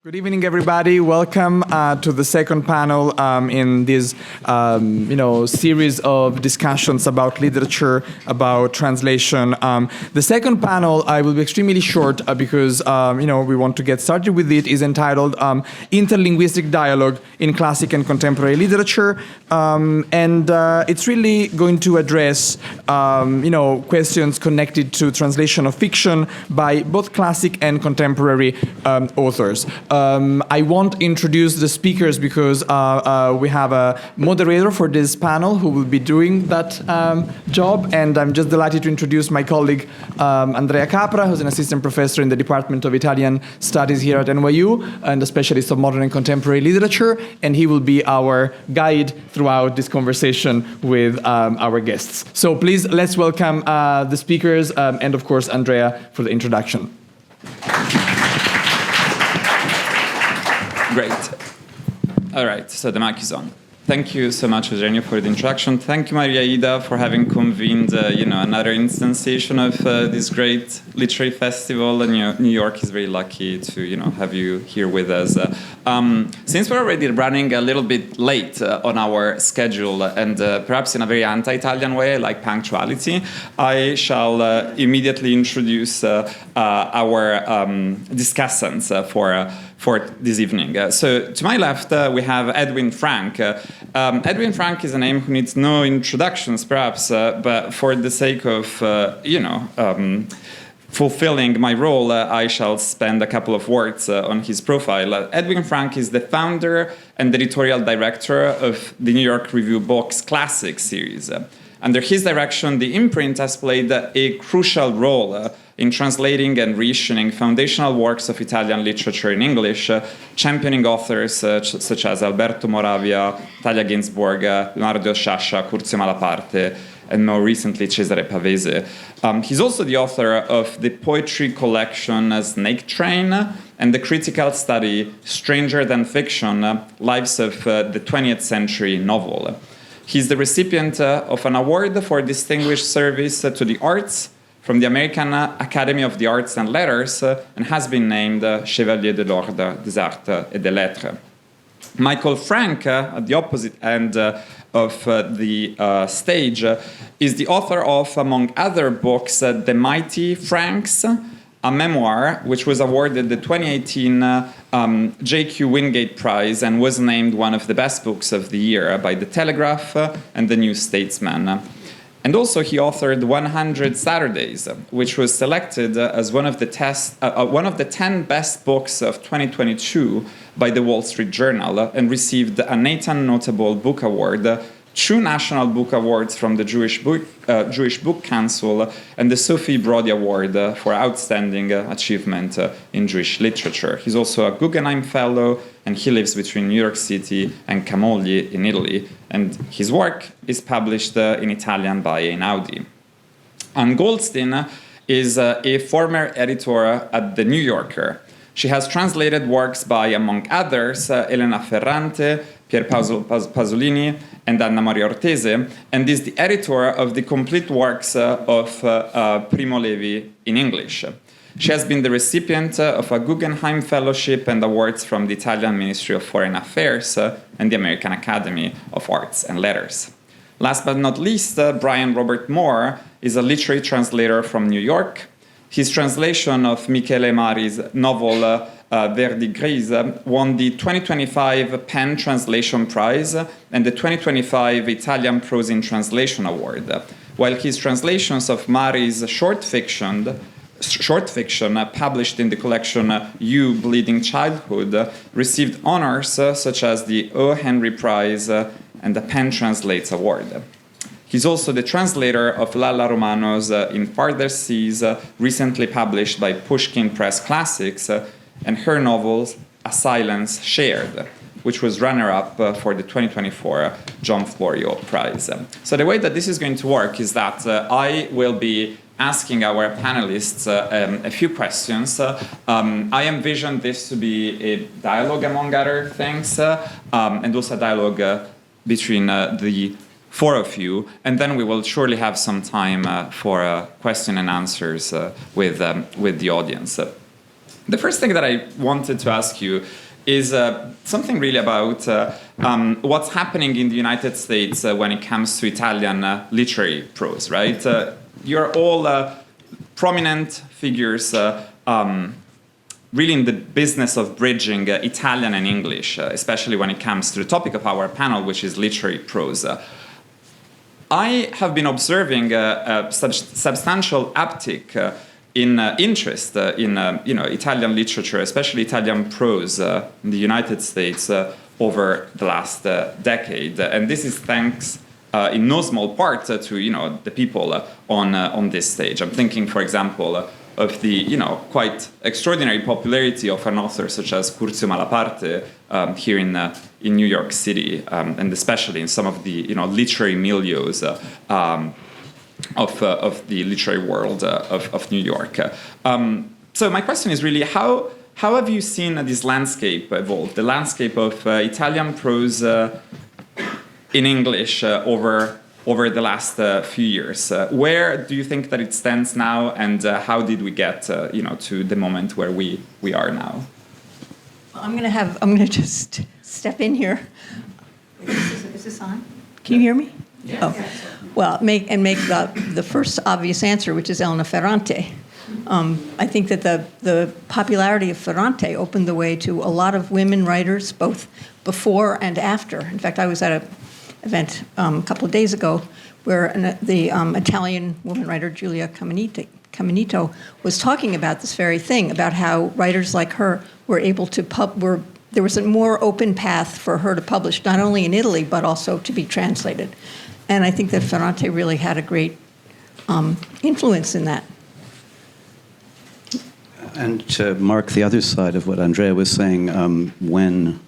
Good evening, everybody. Welcome to the second panel in this, series of discussions about literature, about translation. The second panel, I will be extremely short because, we want to get started with it, is entitled Interlinguistic Dialogue in Classic and Contemporary Literature. And it's really going to address, questions connected to translation of fiction by both classic and contemporary authors. I won't introduce the speakers because we have a moderator for this panel who will be doing that job, and I'm just delighted to introduce my colleague Andrea Capra, who's an assistant professor in the Department of Italian Studies here at NYU and a specialist of modern and contemporary literature, and he will be our guide throughout this conversation with our guests. So please, let's welcome the speakers and, of course, Andrea for the introduction. Great. All right, so the mic is on. Thank you so much, Eugenio, for the introduction. Thank you, Maria Ida, for having convened, another instantiation of this great literary festival. And, New York is very lucky to, have you here with us. Since we're already running a little bit late on our schedule, and perhaps in a very anti-Italian way, like punctuality, I shall immediately introduce our discussants for this evening. So to my left, we have Edwin Frank. Edwin Frank is a name who needs no introductions, perhaps, but for the sake of, fulfilling my role, I shall spend a couple of words on his profile. Edwin Frank is the founder and editorial director of the New York Review Books Classic series. Under his direction, the imprint has played a crucial role in translating and reissuing foundational works of Italian literature in English, championing authors such as Alberto Moravia, Talia Ginsburg, Leonardo Sciascia, Curzio Malaparte, and more recently Cesare Pavese. He's also the author of the poetry collection Snake Train and the critical study Stranger Than Fiction, Lives of the 20th Century Novel. He's the recipient of an award for distinguished service to the arts from the American Academy of the Arts and Letters and has been named Chevalier de l'Ordre des Arts et des Lettres. Michael Frank, at the opposite end of the stage, is the author of, among other books, The Mighty Franks, a memoir which was awarded the 2018 J.Q. Wingate Prize and was named one of the best books of the year by The Telegraph and The New Statesman. And also he authored 100 Saturdays, which was selected as one of the 10 best books of 2022 by the Wall Street Journal and received a Nathan Notable Book Award, 2 National Book Awards from the Jewish Book Council, and the Sophie Brody Award for Outstanding Achievement in Jewish Literature. He's also a Guggenheim Fellow, and he lives between New York City and Camogli in Italy, and his work is published in Italian by Einaudi. Anne Goldstein is a former editor at The New Yorker. She has translated works by, among others, Elena Ferrante, Pier Pasolini, and Anna Maria Ortese, and is the editor of the complete works of Primo Levi in English. She has been the recipient of a Guggenheim Fellowship and awards from the Italian Ministry of Foreign Affairs and the American Academy of Arts and Letters. Last but not least, Brian Robert Moore is a literary translator from New York. His translation of Michele Mari's novel Verdi Grise won the 2025 PEN Translation Prize and the 2025 Italian Prose in Translation Award, while his translations of Mari's short fiction published in the collection You Bleeding Childhood received honors such as the O. Henry Prize and the PEN Translates Award. He's also the translator of Lalla Romano's In Farther Seas, recently published by Pushkin Press Classics, and her novels A Silence Shared, which was runner-up for the 2024 John Florio Prize. So the way that this is going to work is that I will be asking our panelists a few questions. I envision this to be a dialogue among other things, and also a dialogue between the 4 of you, and then we will surely have some time for question and answers with the audience. The first thing that I wanted to ask you is something really about what's happening in the United States when it comes to Italian literary prose, right? You're all prominent figures really in the business of bridging Italian and English, especially when it comes to the topic of our panel, which is literary prose. I have been observing a substantial uptick in interest in Italian literature, especially Italian prose in the United States over the last decade, and this is thanks in no small part to the people on this stage. I'm thinking, for example, of the quite extraordinary popularity of an author such as Curzio Malaparte here in New York City, and especially in some of the literary milieus of the literary world of New York. So my question is really, how have you seen this landscape evolve, the landscape of Italian prose in English over the last few years? Where do you think that it stands now, and how did we get to the moment where we are now? I'm going to just step in here. Is this on? Can you hear me? Yes. Oh. Well, make the first obvious answer, which is Elena Ferrante. I think that the popularity of Ferrante opened the way to a lot of women writers, both before and after. In fact, I was at an event a couple of days ago where the Italian woman writer Giulia Caminito was talking about this very thing, about how writers like her were able to there was a more open path for her to publish, not only in Italy, but also to be translated. And I think that Ferrante really had a great influence in that. And to mark the other side of what Andrea was saying, when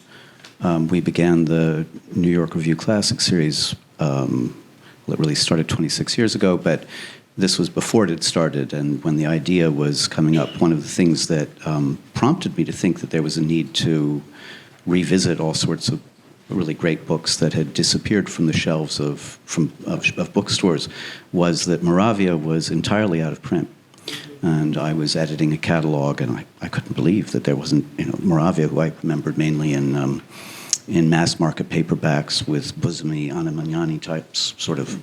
we began the New York Review Classic series, it really started 26 years ago, but this was before it had started, and when the idea was coming up, one of the things that prompted me to think that there was a need to revisit all sorts of really great books that had disappeared from the shelves of bookstores was that Moravia was entirely out of print. And I was editing a catalog, and I couldn't believe that there wasn't, Moravia, who I remembered mainly in mass market paperbacks with Busami, Anna Magnani types sort of,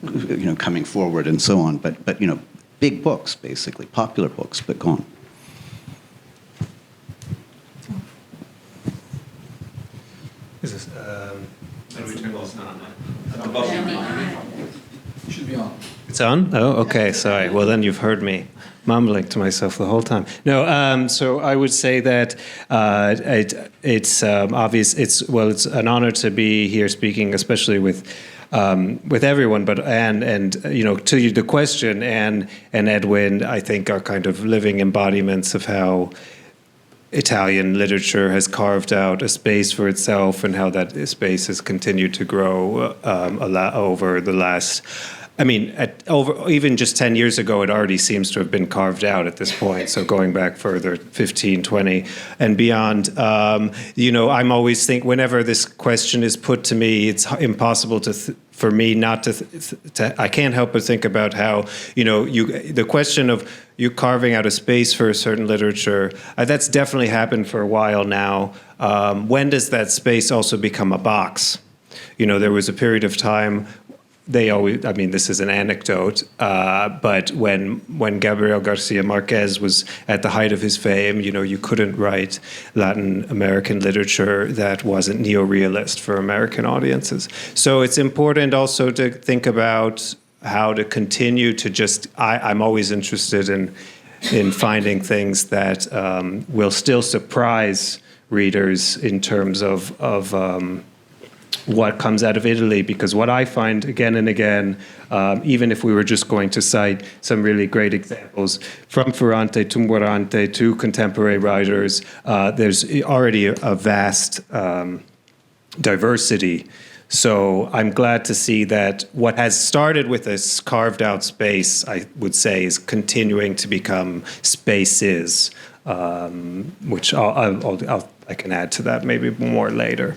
coming forward and so on. But big books, basically, popular books, but gone. Is this, how do we turn this on? At the bottom. It should be on. It's on? Oh, okay, sorry. Well, then you've heard me mumbling to myself the whole time. No, so I would say that it's obvious. It's an honor to be here speaking, especially with everyone. But to you, the question and Edwin, I think, are kind of living embodiments of how Italian literature has carved out a space for itself, and how that space has continued to grow a lot over the last. I mean, even just 10 years ago, it already seems to have been carved out at this point. So going back further, 15, 20, and beyond, I'm always whenever this question is put to me, it's impossible for me not to I can't help but think about how, the question of you carving out a space for a certain literature, that's definitely happened for a while now. When does that space also become a box? There was a period of time. This is an anecdote, but when Gabriel Garcia Marquez was at the height of his fame, you couldn't write Latin American literature that wasn't neorealist for American audiences. So it's important also to think about how to continue to I'm always interested in finding things that will still surprise readers in terms of what comes out of Italy, because what I find again and again, even if we were just going to cite some really great examples from Ferrante to Morante to contemporary writers, there's already a vast diversity. So I'm glad to see that what has started with this carved out space, I would say, is continuing to become spaces, which I can add to that maybe more later.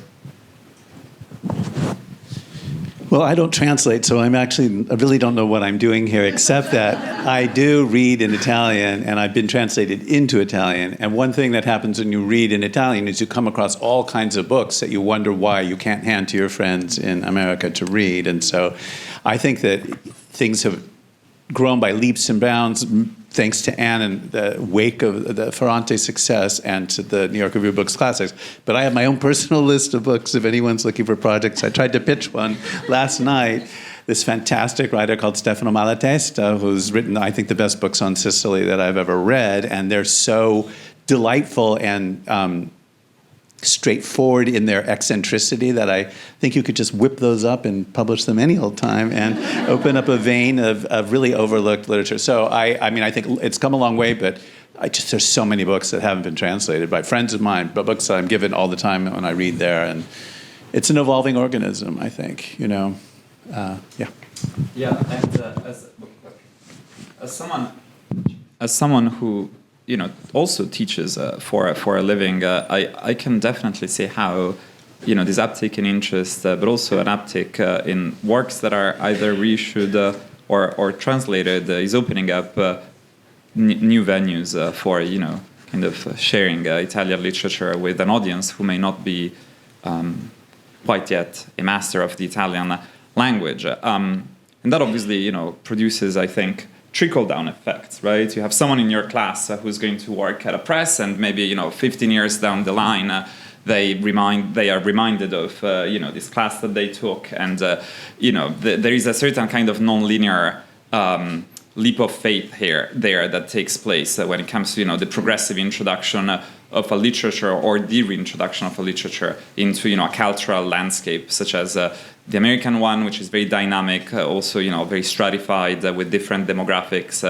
Well, I don't translate, so I really don't know what I'm doing here, except that I do read in Italian, and I've been translated into Italian. And one thing that happens when you read in Italian is you come across all kinds of books that you wonder why you can't hand to your friends in America to read. And so I think that things have grown by leaps and bounds, thanks to Anne and the wake of the Ferrante success and to the New York Review of Books Classics. But I have my own personal list of books if anyone's looking for projects. I tried to pitch one last night. This fantastic writer called Stefano Malatesta, who's written, I think, the best books on Sicily that I've ever read. And they're so delightful and straightforward in their eccentricity that I think you could just whip those up and publish them any old time and open up a vein of really overlooked literature. So I mean, I think it's come a long way, but there's so many books that haven't been translated by friends of mine, but books that I'm given all the time when I read there. And it's an evolving organism, I think, you know. Yeah. Yeah, and as someone who also teaches for a living, I can definitely see how this uptick in interest, but also an uptick in works that are either reissued or translated is opening up new venues for kind of sharing Italian literature with an audience who may not be quite yet a master of the Italian language, and that obviously produces, I think, trickle-down effects, right? You have someone in your class who's going to work at a press, and maybe 15 years down the line, they are reminded of this class that they took, and there is a certain kind of non-linear leap of faith there that takes place when it comes to the progressive introduction of a literature or the reintroduction of a literature into a cultural landscape such as the American one, which is very dynamic, also very stratified with different demographics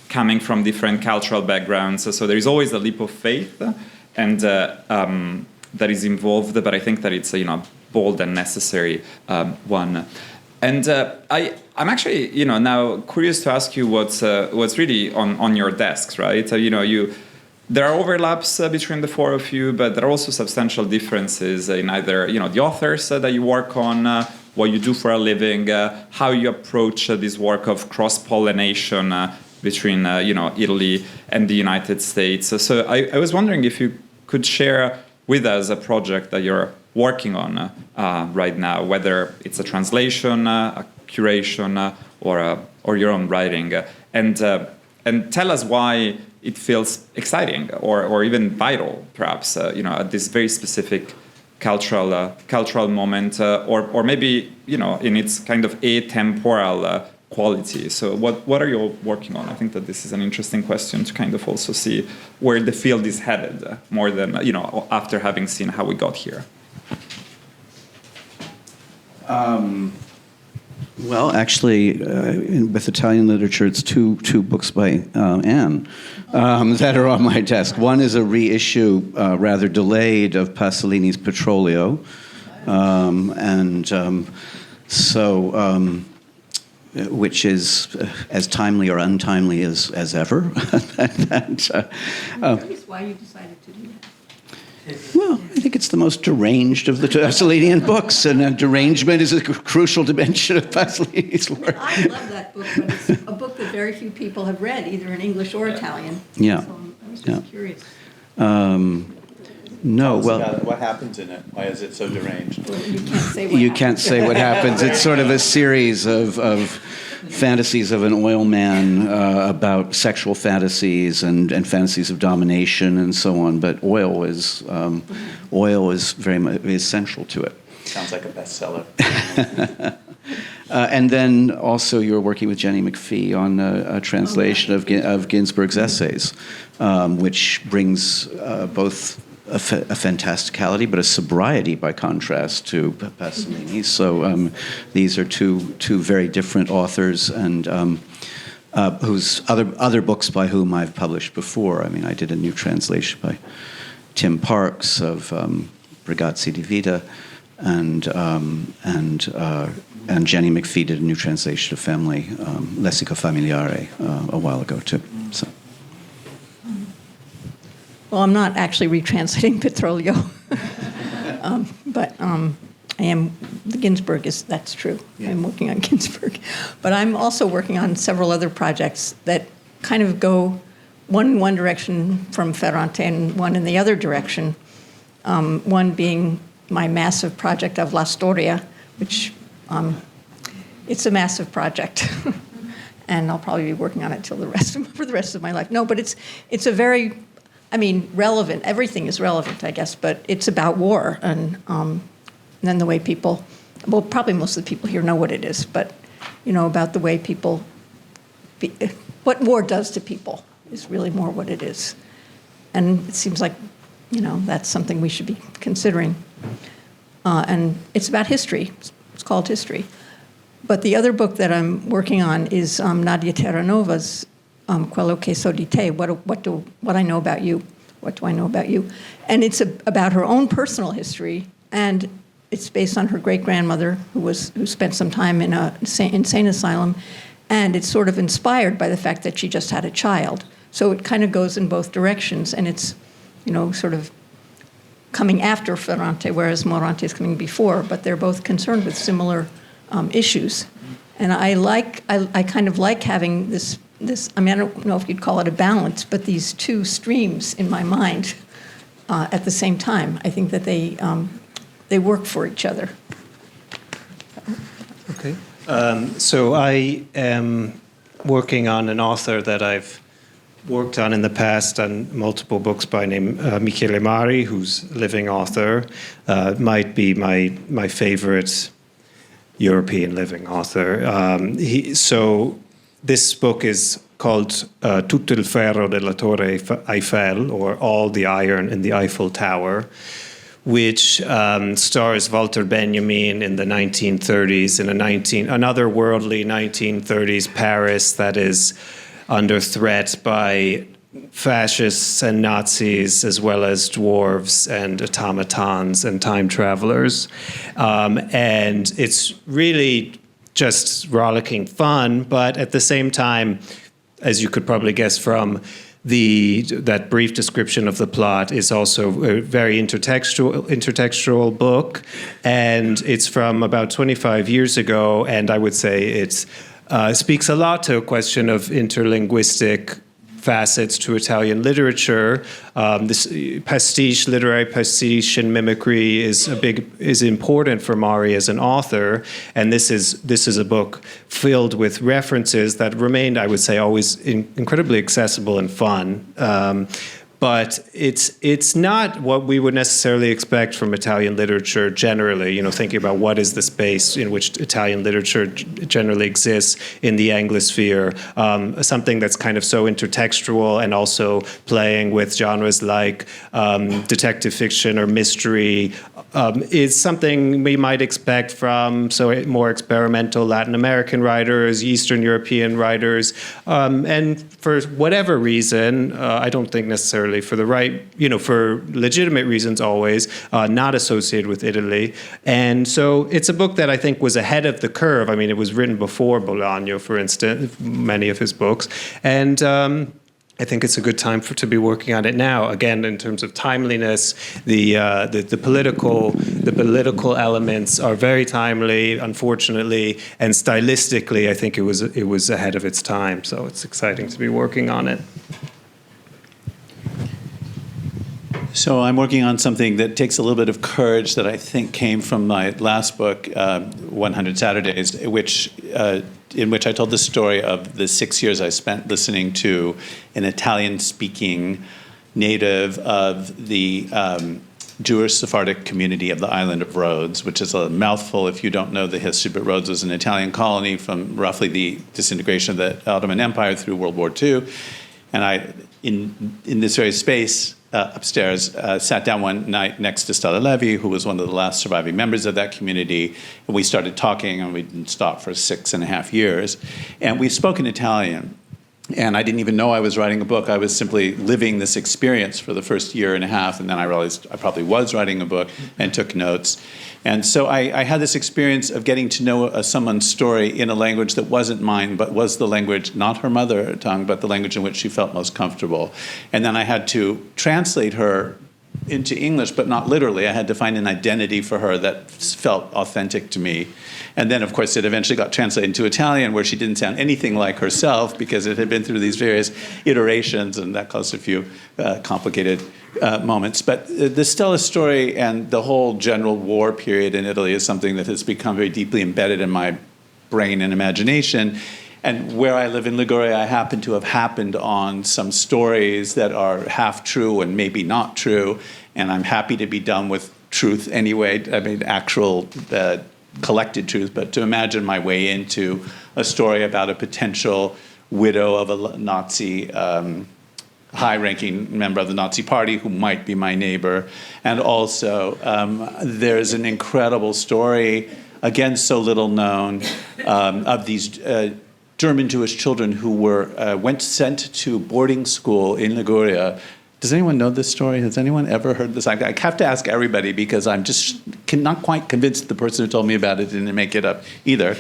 coming from different cultural backgrounds. So there is always a leap of faith, and that is involved. But I think that it's a bold and necessary one. And I'm actually now curious to ask you what's really on your desks, right? There are overlaps between the four of you, but there are also substantial differences in either the authors that you work on, what you do for a living, how you approach this work of cross-pollination between Italy and the United States. So I was wondering if you could share with us a project that you're working on right now, whether it's a translation, a curation, or your own writing, and tell us why it feels exciting or even vital, perhaps, at this very specific cultural moment, or maybe in its kind of atemporal quality. So what are you working on? I think that this is an interesting question to kind of also see where the field is headed, more than after having seen how we got here. Well, actually, with Italian literature, it's two books by Anne that are on my desk. One is a reissue, rather delayed, of Pasolini's Petrolio, which is as timely or untimely as ever. I'm curious why you decided to do that. Well, I think it's the most deranged of the Pasolinian books, and derangement is a crucial dimension of Pasolini's work. I love that book, but it's a book that very few people have read, either in English or Italian. Yeah. So I was just curious. No, well, what happens in it? Why is it so deranged? Well, you can't say what you happens. can't say what happens. It's sort of a series of fantasies of an oil man about sexual fantasies and fantasies of domination and so on. But oil is very much essential to it. Sounds like a bestseller. And then also you're working with Jenny McPhee on a translation of Ginsberg's essays, which brings both a fantasticality, but a sobriety by contrast to Pasolini. So these are two very different authors, and whose other books by whom I've published before. I mean, I did a new translation by Tim Parks of Ragazzi di Vita, and Jenny McPhee did a new translation of Family Lessico Familiare a while ago too. So. Well, I'm not actually retranslating Petrolio, but I am the Ginsberg that's true. Yeah. I'm working on Ginsberg. But I'm also working on several other projects that kind of go one in one direction from Ferrante and one in the other direction. One being my massive project of La Storia, which it's a massive project. And I'll probably be working on it for the rest of my life. No, but it's a very, relevant. Everything is relevant, I guess, but it's about war and then the way people, well, probably most of the people here know what it is, but about the way people, what war does to people is really more what it is, and it seems like that's something we should be considering. And it's about history. It's called History. But the other book that I'm working on is Nadia Terranova's Quello che so di te, what I know about you. What do I know about you? And it's about her own personal history, and it's based on her great-grandmother who spent some time in an insane asylum, and it's sort of inspired by the fact that she just had a child. So it kind of goes in both directions, and it's, sort of coming after Ferrante, whereas Morante is coming before, but they're both concerned with similar issues. And I kind of like having this, I don't know if you'd call it a balance, but these two streams in my mind at the same time. I think that they work for each other. Okay. So I am working on an author that I've worked on in the past on multiple books by name Michele Mari, who's a living author, might be my favorite European living author. So this book is called Tutto il ferro della Torre Eiffel, or All the Iron in the Eiffel Tower, which stars Walter Benjamin in the 1930s, in another worldly 1930s Paris that is under threat by fascists and Nazis, as well as dwarves and automatons and time travelers. And it's really just rollicking fun, but at the same time, as you could probably guess from that brief description of the plot, is also a very intertextual book, and it's from about 25 years ago, and I would say it speaks a lot to a question of interlinguistic facets to Italian literature. This literary pastiche and mimicry is important for Mari as an author, and this is a book filled with references that remained, I would say, always incredibly accessible and fun. But it's not what we would necessarily expect from Italian literature generally, thinking about what is the space in which Italian literature generally exists in the Anglosphere, something that's kind of so intertextual and also playing with genres like detective fiction or mystery, is something we might expect from more experimental Latin American writers, Eastern European writers, and for whatever reason, I don't think necessarily for the right, for legitimate reasons always, not associated with Italy. And so it's a book that I think was ahead of the curve. I mean, it was written before Bolaño, for instance, many of his books. And I think it's a good time to be working on it now. Again, in terms of timeliness, the political elements are very timely, unfortunately, and stylistically, I think it was ahead of its time. So it's exciting to be working on it. So I'm working on something that takes a little bit of courage that I think came from my last book, 100 Saturdays, in which I told the story of the 6 years I spent listening to an Italian-speaking native of the Jewish Sephardic community of the island of Rhodes, which is a mouthful if you don't know the history, but Rhodes was an Italian colony from roughly the disintegration of the Ottoman Empire through World War II. And I, in this very space, upstairs, sat down one night next to Stella Levy, who was one of the last surviving members of that community, and we started talking, and we didn't stop for 6.5 years. And we spoke in Italian, and I didn't even know I was writing a book. I was simply living this experience for the first 1.5 years, and then I realized I probably was writing a book and took notes. And so I had this experience of getting to know someone's story in a language that wasn't mine, but was the language, not her mother tongue, but the language in which she felt most comfortable. And then I had to translate her into English, but not literally. I had to find an identity for her that felt authentic to me. And then, of course, it eventually got translated into Italian, where she didn't sound anything like herself because it had been through these various iterations, and that caused a few complicated moments. But the Stella story and the whole general war period in Italy is something that has become very deeply embedded in my brain and imagination. And where I live in Liguria, I happen to have happened on some stories that are half true and maybe not true. And I'm happy to be done with truth anyway. I mean, actual collected truth, but to imagine my way into a story about a potential widow of a Nazi high-ranking member of the Nazi Party who might be my neighbor. And also, there's an incredible story, again, so little known, of these German Jewish children who were sent to boarding school in Liguria. Does anyone know this story? Has anyone ever heard this? I have to ask everybody because I'm just not quite convinced the person who told me about it didn't make it up either,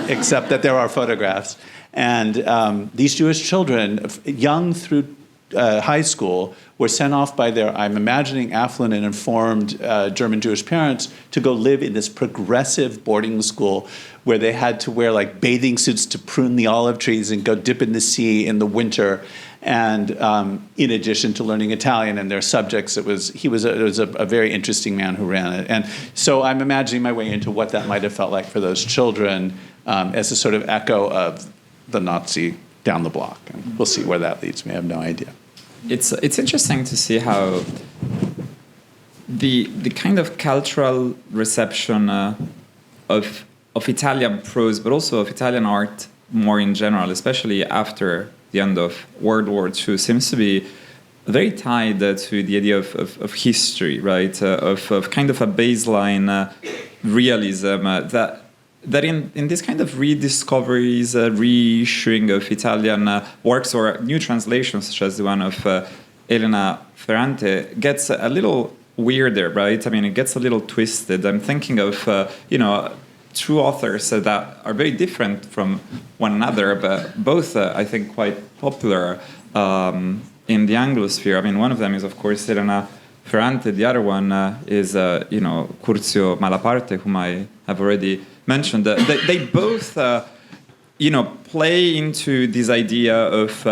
except that there are photographs. And these Jewish children, young through high school, were sent off by their, I'm imagining, affluent and informed German Jewish parents to go live in this progressive boarding school where they had to wear like bathing suits to prune the olive trees and go dip in the sea in the winter. And in addition to learning Italian and their subjects, it was a very interesting man who ran it. And so I'm imagining my way into what that might have felt like for those children as a sort of echo of the Nazi down the block. And we'll see where that leads me. I have no idea. It's interesting to see how the kind of cultural reception of Italian prose, but also of Italian art more in general, especially after the end of World War II, seems to be very tied to the idea of history, right? Of kind of a baseline realism that in this kind of rediscoveries, reissuing of Italian works or new translations, such as the one of Elena Ferrante, gets a little weirder, right? I mean, it gets a little twisted. I'm thinking of, two authors that are very different from one another, but both, I think, quite popular in the Anglosphere. I mean, one of them is, of course, Elena Ferrante. The other one is, Curzio Malaparte, whom I have already mentioned. They both, play into this idea of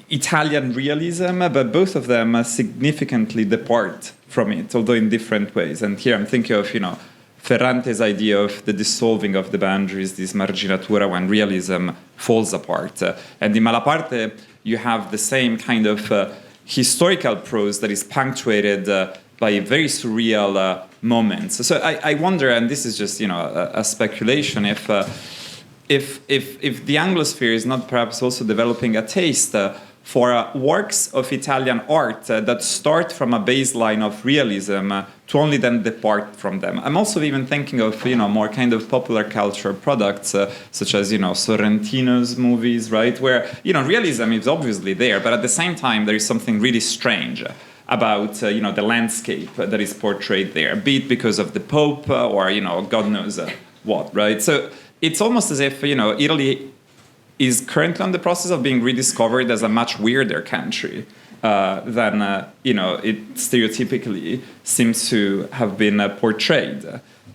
Italian realism, but both of them significantly depart from it, although in different ways. And here I'm thinking of, Ferrante's idea of the dissolving of the boundaries, this marginatura, when realism falls apart. And in Malaparte, you have the same kind of historical prose that is punctuated by very surreal moments. So I wonder, and this is just a speculation, if the Anglosphere is not perhaps also developing a taste for works of Italian art that start from a baseline of realism to only then depart from them. I'm also even thinking of more kind of popular culture products such as Sorrentino's movies, right, where realism is obviously there, but at the same time there is something really strange about the landscape that is portrayed there, be it because of the Pope or God knows what, right? So it's almost as if Italy is currently on the process of being rediscovered as a much weirder country than it stereotypically seems to have been portrayed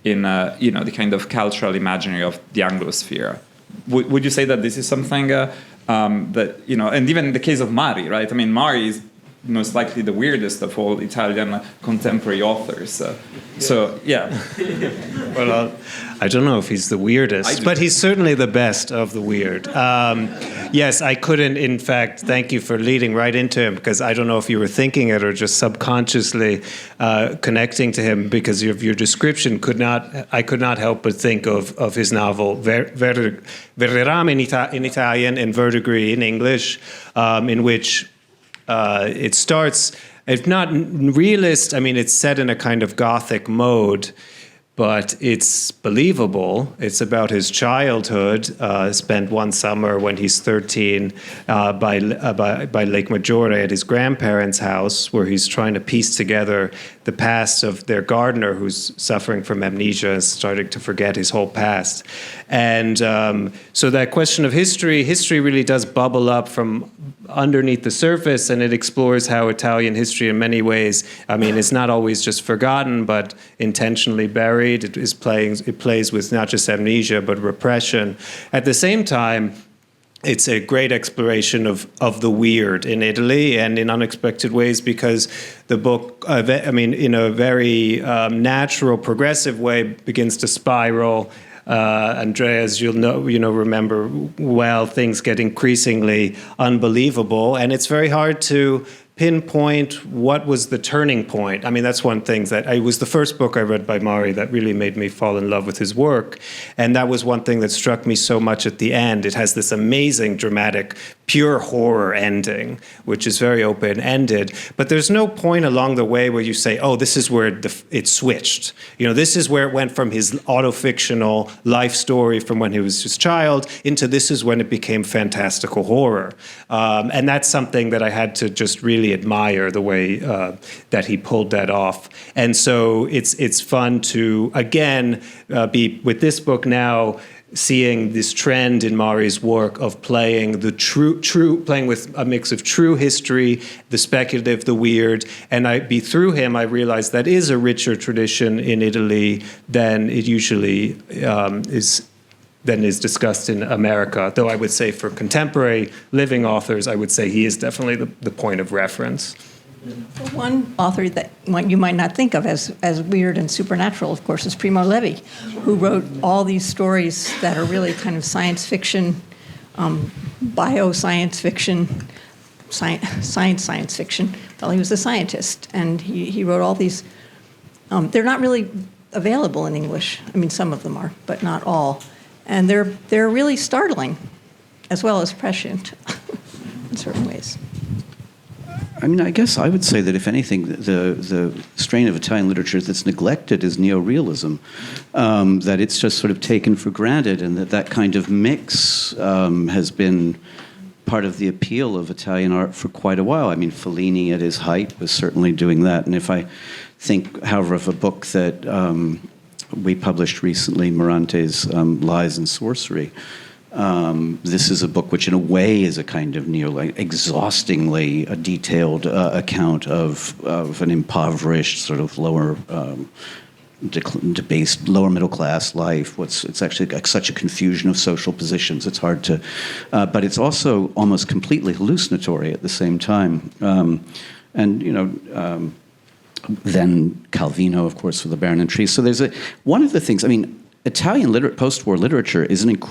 in the kind of cultural imaginary of the Anglosphere. Would you say that this is something that and even in the case of Mari, right? I mean, Mari is most likely the weirdest of all Italian contemporary authors. So, yeah. Well, I don't know if he's the weirdest, but he's certainly the best of the weird. Yes, I couldn't, in fact, thank you for leading right into him, because I don't know if you were thinking it or just subconsciously connecting to him, because of your description I could not help but think of his novel, Verderame in Italian and Verdigris in English, in which it starts, if not realist, I mean, it's set in a kind of Gothic mode, but it's believable. It's about his childhood, spent one summer when he's 13 by Lake Maggiore at his grandparents' house, where he's trying to piece together the past of their gardener who's suffering from amnesia and starting to forget his whole past. And so that question of history really does bubble up from underneath the surface, and it explores how Italian history in many ways, I mean, it's not always just forgotten, but intentionally buried. It plays with not just amnesia, but repression. At the same time, it's a great exploration of the weird in Italy and in unexpected ways, because the book, I mean, in a very natural, progressive way, begins to spiral. Andrea, as remember well, things get increasingly unbelievable, and it's very hard to pinpoint what was the turning point. I mean, that's one thing that it was the first book I read by Mari that really made me fall in love with his work. And that was one thing that struck me so much at the end. It has this amazing, dramatic, pure horror ending, which is very open-ended. But there's no point along the way where you say, oh, this is where it switched. This is where it went from his autofictional life story from when he was just a child into this is when it became fantastical horror. And that's something that I had to just really admire, the way that he pulled that off. And so it's fun to, again, be with this book now, seeing this trend in Mari's work of playing the playing with a mix of true history, the speculative, the weird, and through him I realized that is a richer tradition in Italy than it usually is discussed in America. Though I would say for contemporary living authors, I would say he is definitely the point of reference. One author that you might not think of as weird and supernatural, of course, is Primo Levi, who wrote all these stories that are really kind of science fiction, bioscience fiction, science fiction. Well, he was a scientist, and he wrote all these. They're not really available in English. I mean, some of them are, but not all. And they're really startling, as well as prescient, in certain ways. I mean, I guess I would say that if anything, the strain of Italian literature that's neglected is neorealism, that it's just sort of taken for granted, and that kind of mix has been part of the appeal of Italian art for quite a while. I mean, Fellini at his height was certainly doing that. And if I think, however, of a book that we published recently, Morante's Lies and Sorcery, this is a book which, in a way, is a kind of exhaustingly detailed account of an impoverished, sort of lower, debased, lower middle class life. It's actually such a confusion of social positions. It's hard to, but it's also almost completely hallucinatory at the same time. Then Calvino, of course, for the Baron and Trees. So there's one of the things. I mean, Italian post-war literature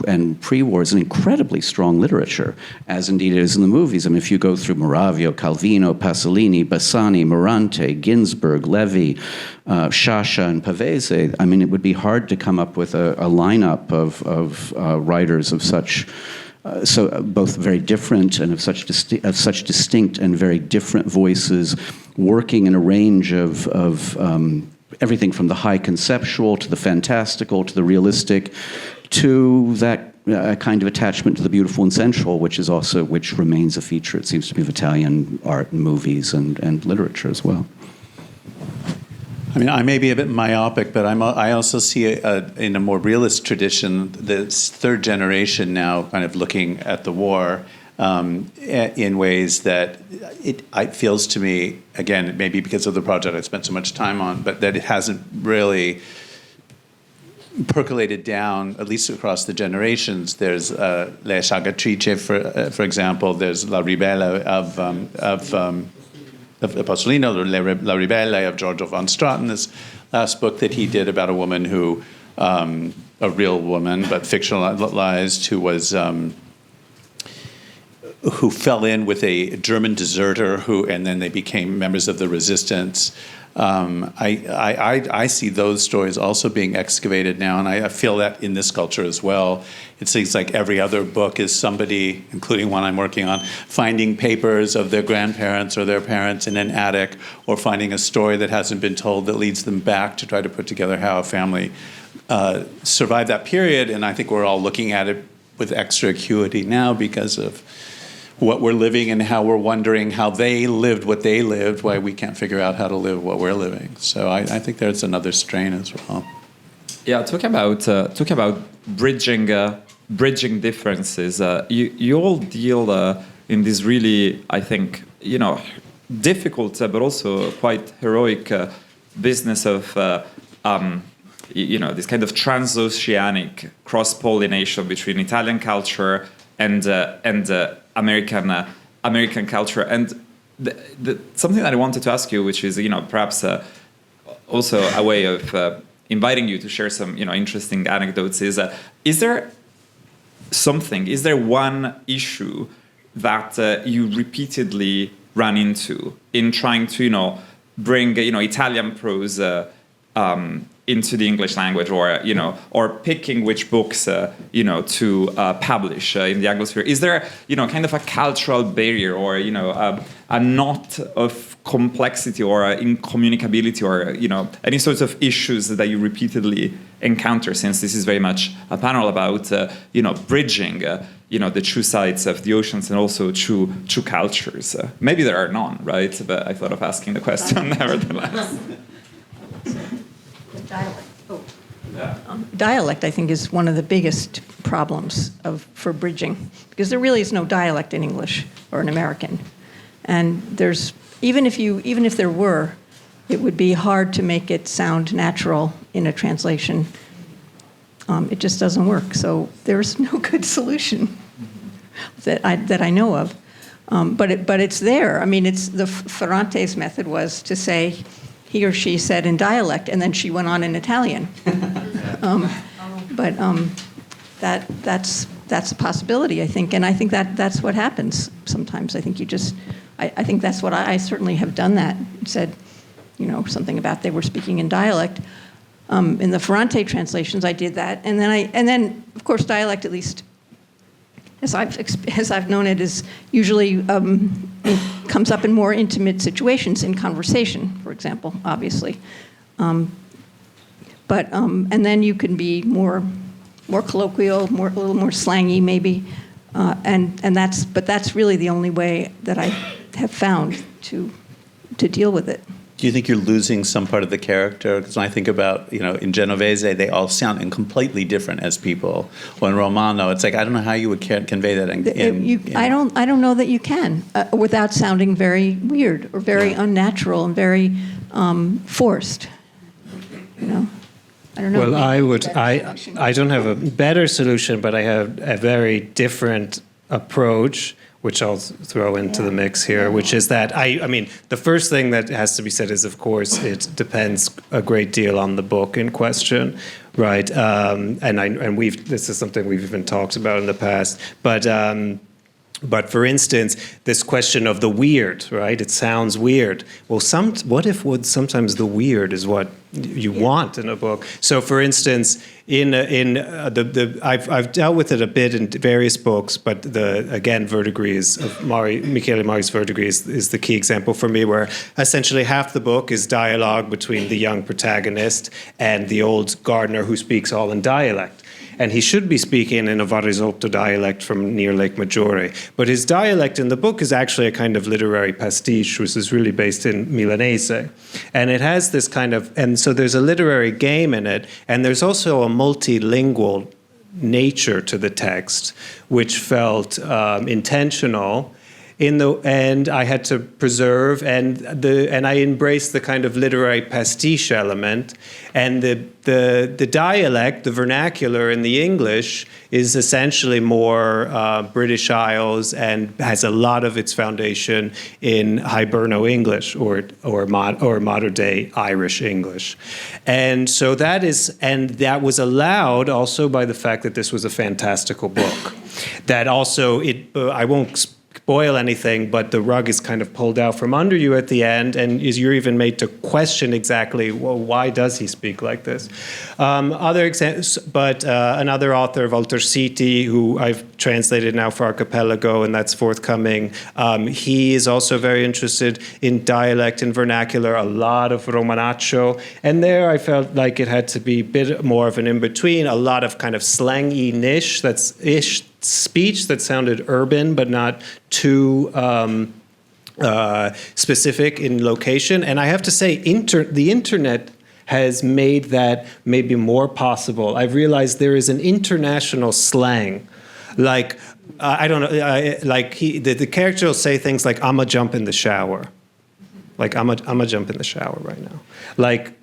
and pre-war is an incredibly strong literature, as indeed it is in the movies. I mean, if you go through Moravia, Calvino, Pasolini, Bassani, Morante, Ginsberg, Levi, Sciascia, and Pavese, I mean, it would be hard to come up with a lineup of writers of such, both very different and of such distinct and very different voices, working in a range of everything from the high conceptual to the fantastical to the realistic to that kind of attachment to the beautiful and sensual, which remains a feature, it seems to me, of Italian art and movies and literature as well. I mean, I may be a bit myopic, but I also see in a more realist tradition, the third generation now kind of looking at the war in ways that it feels to me, again, maybe because of the project I spent so much time on, but that it hasn't really percolated down, at least across the generations. There's Le Sciagatrice, for example. There's La Ribelle of Pasolino, La Ribelle of Giorgio von Straten, this last book that he did about a woman who, a real woman, but fictionalized, who fell in with a German deserter and then they became members of the resistance. I see those stories also being excavated now, and I feel that in this culture as well. It seems like every other book is somebody, including one I'm working on, finding papers of their grandparents or their parents in an attic, or finding a story that hasn't been told that leads them back to try to put together how a family survived that period. And I think we're all looking at it with extra acuity now because of what we're living and how we're wondering how they lived what they lived, why we can't figure out how to live what we're living. So I think there's another strain as well. Yeah, talk about bridging differences. You all deal in this really, I think, difficult but also quite heroic business of this kind of transoceanic cross-pollination between Italian culture and American culture. And something that I wanted to ask you, which is perhaps also a way of inviting you to share some interesting anecdotes, is there one issue that you repeatedly run into in trying to bring Italian prose into the English language, or picking which books to publish in the Anglosphere? Is there kind of a cultural barrier, or a knot of complexity or incommunicability, or any sorts of issues that you repeatedly encounter, since this is very much a panel about bridging the two sides of the oceans and also two cultures? Maybe there are none, right? But I thought of asking the question nevertheless. Dialect. Dialect, I think, is one of the biggest problems for bridging, because there really is no dialect in English or in American, and even if there were, it would be hard to make it sound natural in a translation. It just doesn't work. So there's no good solution that I know of. But it's there. I mean, it's the Ferrante's method was to say, he or she said in dialect, and then she went on in Italian. That's a possibility, I think, and I think that's what happens sometimes. I think I think that's what I certainly have done that. Said, something about they were speaking in dialect. In the Ferrante translations, I did that, and then of course dialect, at least as I've known it, is usually it comes up in more intimate situations, in conversation, for example, obviously. And then you can be more colloquial, a little more slangy, maybe, and that's really the only way that I have found to deal with it. Do you think you're losing some part of the character? Because when I think about, in Genovese, they all sound completely different as people. Or in Romano, it's like, I don't know how you would convey that. I don't know that you can without sounding very weird or very unnatural and very forced. I don't know. Well, I don't have a better solution, but I have a very different approach, which I'll throw into the mix here, which is that I mean, the first thing that has to be said is, of course, it depends a great deal on the book in question, right? And this is something we've even talked about in the past, but for instance, this question of the weird, right? It sounds weird. Well, what if sometimes the weird is what you want in a book? So, for instance, I've dealt with it a bit in various books, but Verdigris of Michele Mari's Verdigris is the key example for me, where essentially half the book is dialogue between the young protagonist and the old gardener who speaks all in dialect. And he should be speaking in a Varesotto dialect from near Lake Maggiore. But his dialect in the book is actually a kind of literary pastiche, which is really based in Milanese. And it has this and so there's a literary game in it, and there's also a multilingual nature to the text, which felt intentional. And I had to preserve, and I embraced the kind of literary pastiche element, and the dialect, the vernacular in the English, is essentially more British Isles and has a lot of its foundation in Hiberno English or modern day Irish English, and so that was allowed also by the fact that this was a fantastical book. That also I won't spoil anything, but the rug is kind of pulled out from under you at the end, and you're even made to question exactly, well, why does he speak like this? Other examples, but another author, Walter Siti, who I've translated now for Archipelago, and that's forthcoming. He is also very interested in dialect and vernacular, a lot of Romanaccio, and there I felt like it had to be a bit more of an in-between, a lot of kind of slangy niche, speech that sounded urban but not too specific in location. And I have to say, the internet has made that maybe more possible. I've realized there is an international slang. Like I don't know. The character will say things like, "I'ma jump in the shower," like "I'ma jump in the shower right now." Like,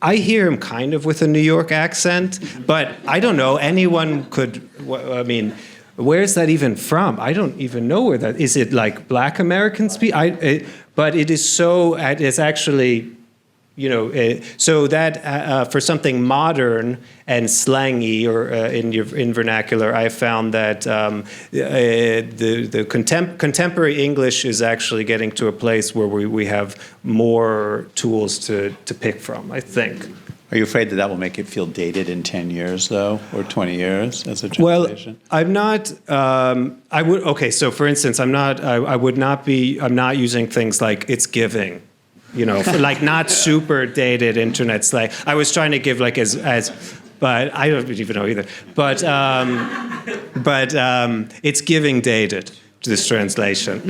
I hear him kind of with a New York accent, but I don't know. Anyone could. I mean, where's that even from? I don't even know where that is. It like Black American speak? But it is so. It's actually. So that for something modern and slangy, or in vernacular, I found that the contemporary English is actually getting to a place where we have more tools to pick from, I think. Are you afraid that will make it feel dated in 10 years, though, or 20 years as a translation? Well, I'm not. I would. Okay, so for instance, I'm not. I would not be. I'm not using things like "it's giving." For like not super dated internet slang. I was trying to give like as, but I don't even know either. But it's giving dated, this translation.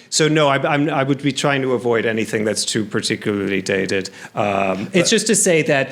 So no, I would be trying to avoid anything that's too particularly dated. It's just to say that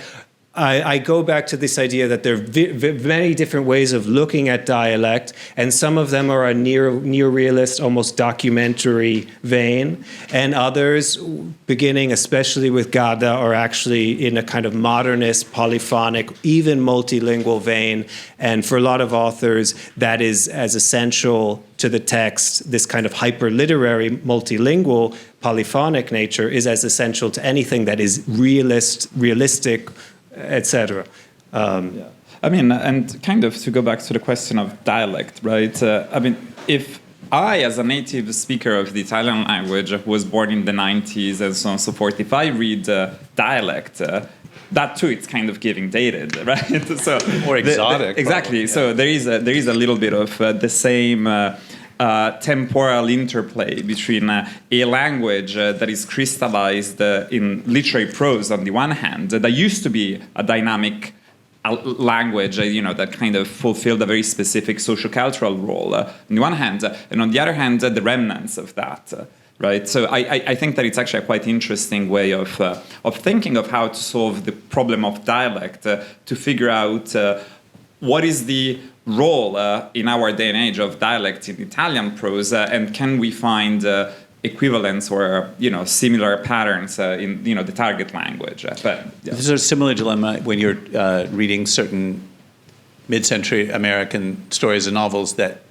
I go back to this idea that there are many different ways of looking at dialect, and some of them are a near-realist, almost documentary vein, and others, beginning especially with Gada, are actually in a kind of modernist, polyphonic, even multilingual vein. And for a lot of authors, that is as essential to the text. This kind of hyper-literary, multilingual, polyphonic nature is as essential to anything that is realistic, etc. I mean, and kind of to go back to the question of dialect, right? I mean, if I, as a native speaker of the Italian language, was born in the 90s and so on and so forth, if I read dialect, that too, it's kind of giving dated, right? So or exotic. Exactly. Yeah. So there is a little bit of the same temporal interplay between a language that is crystallized in literary prose on the one hand, that used to be a dynamic language, that kind of fulfilled a very specific socio-cultural role on the one hand, and on the other hand, the remnants of that. Right, so I think that it's actually a quite interesting way of thinking of how to solve the problem of dialect, to figure out what is the role in our day and age of dialect in Italian prose, and can we find equivalents or similar patterns in the target language? There's a similar dilemma when you're reading certain mid-century American stories and novels that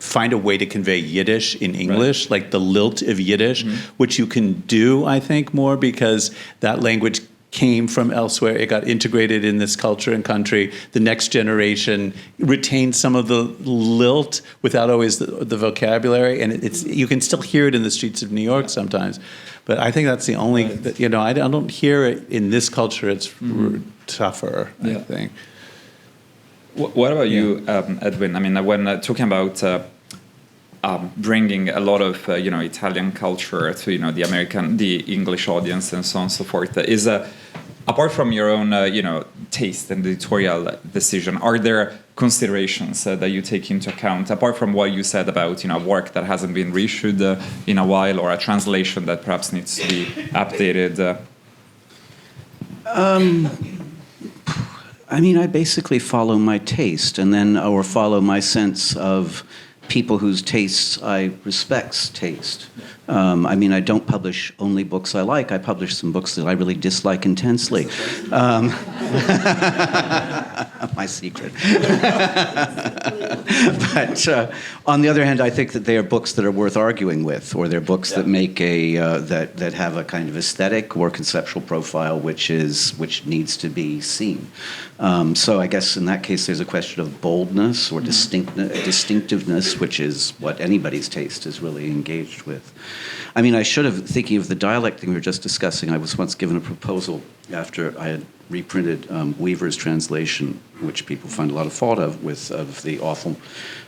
find a way to convey Yiddish in English, right, like the lilt of Yiddish, which you can do, I think, more because that language came from elsewhere. It got integrated in this culture and country. The next generation retained some of the lilt without always the vocabulary, and you can still hear it in the streets of New York sometimes. But I think that's the only, I don't hear it in this culture. It's tougher, I think. What about you, Edwin? I mean, when talking about bringing a lot of Italian culture to the English audience and so on and so forth, is apart from your own taste and editorial decision, are there considerations that you take into account apart from what you said about work that hasn't been reissued in a while, or a translation that perhaps needs to be updated? I mean, I basically follow my taste, or follow my sense of people whose tastes I respect's taste. I mean, I don't publish only books I like. I publish some books that I really dislike intensely. My secret. But on the other hand, I think that they are books that are worth arguing with, or they're books that make that have a kind of aesthetic or conceptual profile which needs to be seen. So I guess in that case, there's a question of boldness or distinctiveness, which is what anybody's taste is really engaged with. I mean, I should have, thinking of the dialect thing we were just discussing, I was once given a proposal after I had reprinted Weaver's translation, which people find a lot of fault of the awful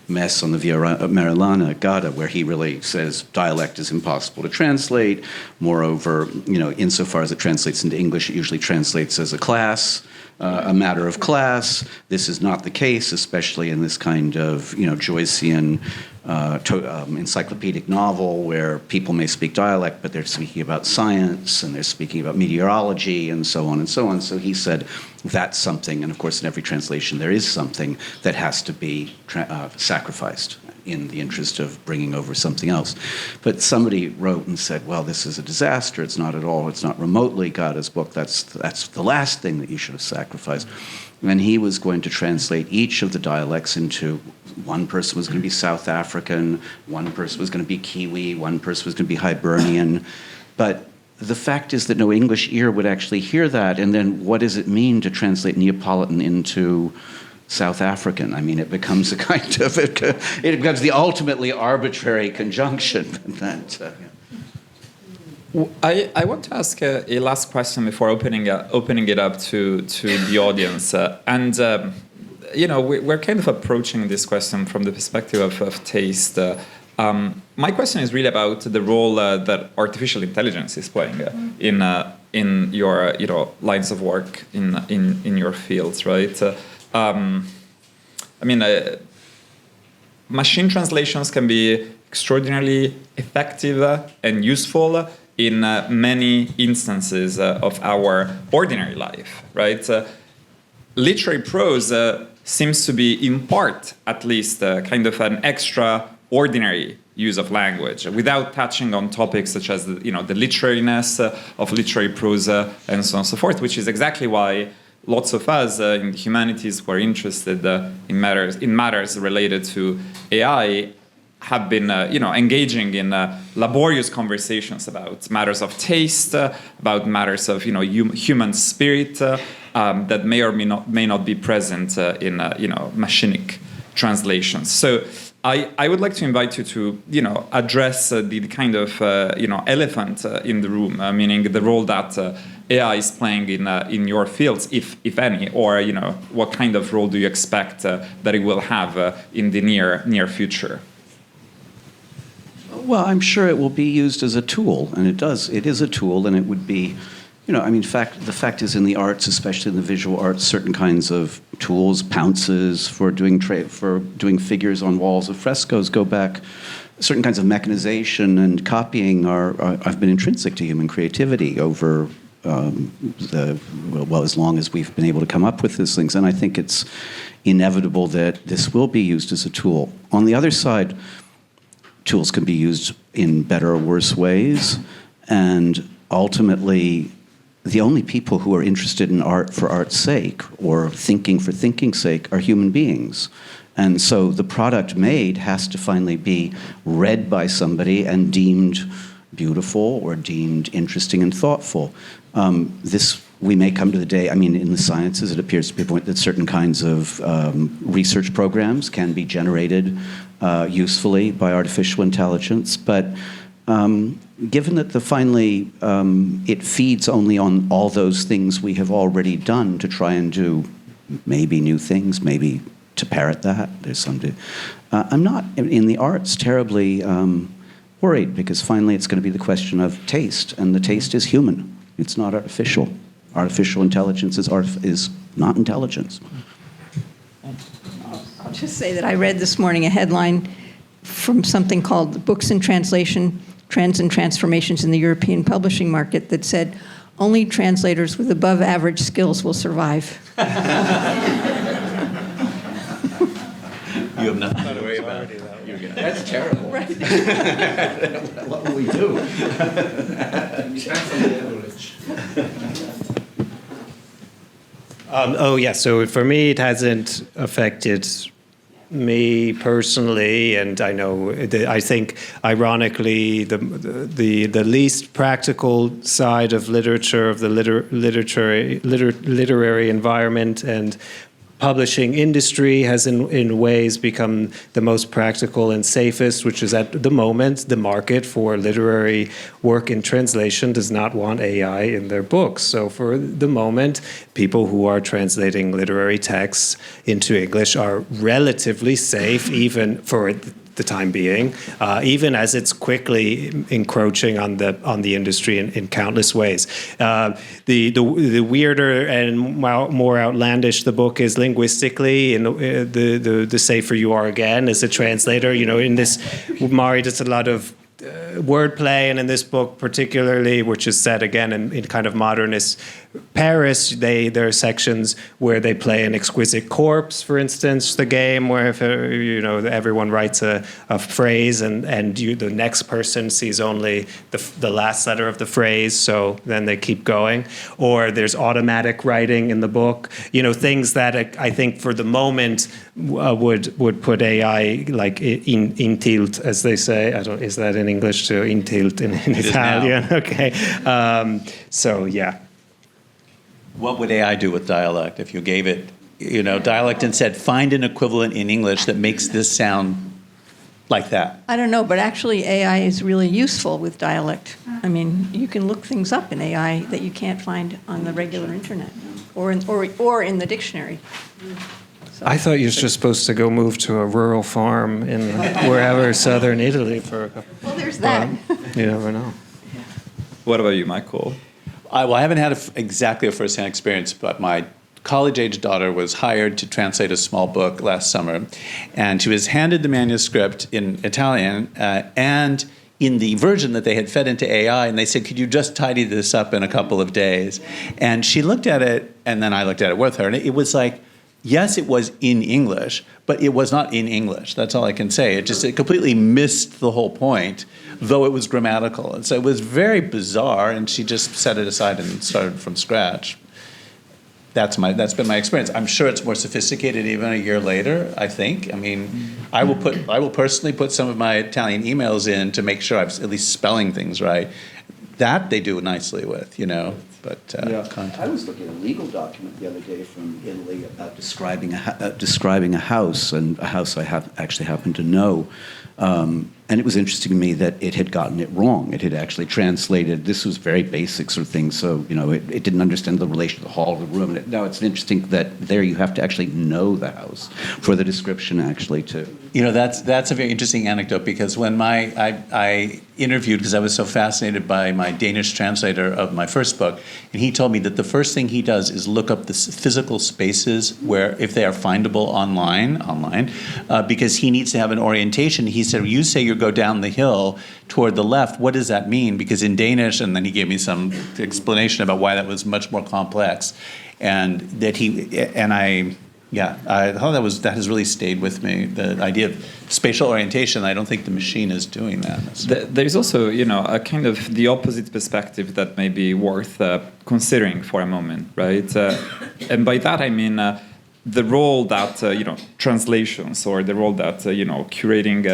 mess on the Via Marilana Gada, where he really says dialect is impossible to translate. Moreover, insofar as it translates into English, it usually translates as a class. A matter of class. This is not the case, especially in this kind of, Joycean encyclopedic novel where people may speak dialect, but they're speaking about science and they're speaking about meteorology and so on and so on. So he said that's something, and of course in every translation there is something that has to be sacrificed in the interest of bringing over something else. But somebody wrote and said, well, this is a disaster. It's not at all, it's not remotely Gada's book. That's the last thing that you should have sacrificed. And he was going to translate each of the dialects into, one person was going to be South African, one person was going to be Kiwi, one person was going to be Hibernian. But the fact is that no English ear would actually hear that. And then what does it mean to translate Neapolitan into South African? I mean, it becomes a kind of, it becomes the ultimately arbitrary conjunction. I want to ask a last question before opening it up to the audience. We're kind of approaching this question from the perspective of taste. My question is really about the role that artificial intelligence is playing in your lines of work in your fields, right? Machine translations can be extraordinarily effective and useful in many instances of our ordinary life, right? Literary prose seems to be, in part at least, kind of an extraordinary use of language, without touching on topics such as the literariness of literary prose and so on and so forth, which is exactly why lots of us in the humanities who are interested in matters related to AI have been engaging in laborious conversations about matters of taste, about matters of human spirit that may or may not be present in machinic translations. So I would like to invite you to address the kind of elephant in the room, meaning the role that AI is playing in your fields, if any, or what kind of role do you expect that it will have in the near future? Well, I'm sure it will be used as a tool, and it does. It is a tool, and it would be, the fact is in the arts, especially in the visual arts, certain kinds of tools, pounces for doing figures on walls of frescoes go back. Certain kinds of mechanization and copying have been intrinsic to human creativity over as long as we've been able to come up with these things. And I think it's inevitable that this will be used as a tool. On the other side, tools can be used in better or worse ways, and ultimately, the only people who are interested in art for art's sake or thinking for thinking's sake are human beings. And so the product made has to finally be read by somebody and deemed beautiful or deemed interesting and thoughtful. We may come to the day, in the sciences, it appears to be a point that certain kinds of research programs can be generated usefully by artificial intelligence, but given that finally it feeds only on all those things we have already done to try and do maybe new things, maybe to parrot that, I'm not, in the arts, terribly worried, because finally it's going to be the question of taste, and the taste is human. It's not artificial. Artificial intelligence is not intelligence. I'll just say that I read this morning a headline from something called Books in Translation, Trends and Transformations in the European Publishing Market that said, only translators with above average skills will survive. You have nothing to worry about. That's terrible. Right. What will we do? So for me, it hasn't affected me personally, and I think, ironically, the least practical side of literature, of the literary environment and publishing industry has in ways become the most practical and safest, which is at the moment the market for literary work in translation does not want AI in their books. So for the moment, people who are translating literary texts into English are relatively safe, even for the time being, even as it's quickly encroaching on the industry in countless ways. The weirder and more outlandish the book is linguistically, the safer you are again as a translator. In this, Mari does a lot of wordplay, and in this book particularly, which is set again in kind of modernist Paris, there are sections where they play an exquisite corpse, for instance, the game where if, everyone writes a phrase and the next person sees only the last letter of the phrase, so then they keep going. Or there's automatic writing in the book, things that I think for the moment would put AI like in tilt, as they say. Is that in English too? In tilt in Italian? Okay. So yeah. What would AI do with dialect if you gave it, dialect and said, find an equivalent in English that makes this sound like that? I don't know, but actually AI is really useful with dialect. I mean, you can look things up in AI that you can't find on the regular internet or in the dictionary. So. I thought you were just supposed to go move to a rural farm in wherever southern Italy for a couple. Well, there's that. You never know. What about you, Michael? I haven't had exactly a first-hand experience, but my college-age daughter was hired to translate a small book last summer, and she was handed the manuscript in Italian and in the version that they had fed into AI, and they said, could you just tidy this up in a couple of days? And she looked at it, and then I looked at it with her, and it was like, yes, it was in English, but it was not in English. That's all I can say. It completely missed the whole point, though it was grammatical. And so it was very bizarre, and she just set it aside and started from scratch. That's been my experience. I'm sure it's more sophisticated even a year later, I think. I mean, I will personally put some of my Italian emails in to make sure I'm at least spelling things right. That they do nicely with, But I was looking at a legal document the other day from Italy about describing a house, and a house I actually happen to know. And it was interesting to me that it had gotten it wrong. It had actually translated, this was very basic sort of thing, so it didn't understand the relation to the hall, the room. And now it's interesting that there you have to actually know the house for the description actually too. That's a very interesting anecdote, because when I interviewed, because I was so fascinated by my Danish translator of my first book, and he told me that the first thing he does is look up the physical spaces where, if they are findable online, because he needs to have an orientation. He said, you say you go down the hill toward the left, what does that mean? Because in Danish, and then he gave me some explanation about why that was much more complex, and that I thought that has really stayed with me. The idea of spatial orientation, I don't think the machine is doing that. There's also, a kind of the opposite perspective that may be worth considering for a moment, right? And by that I mean the role that translations, or the role that curating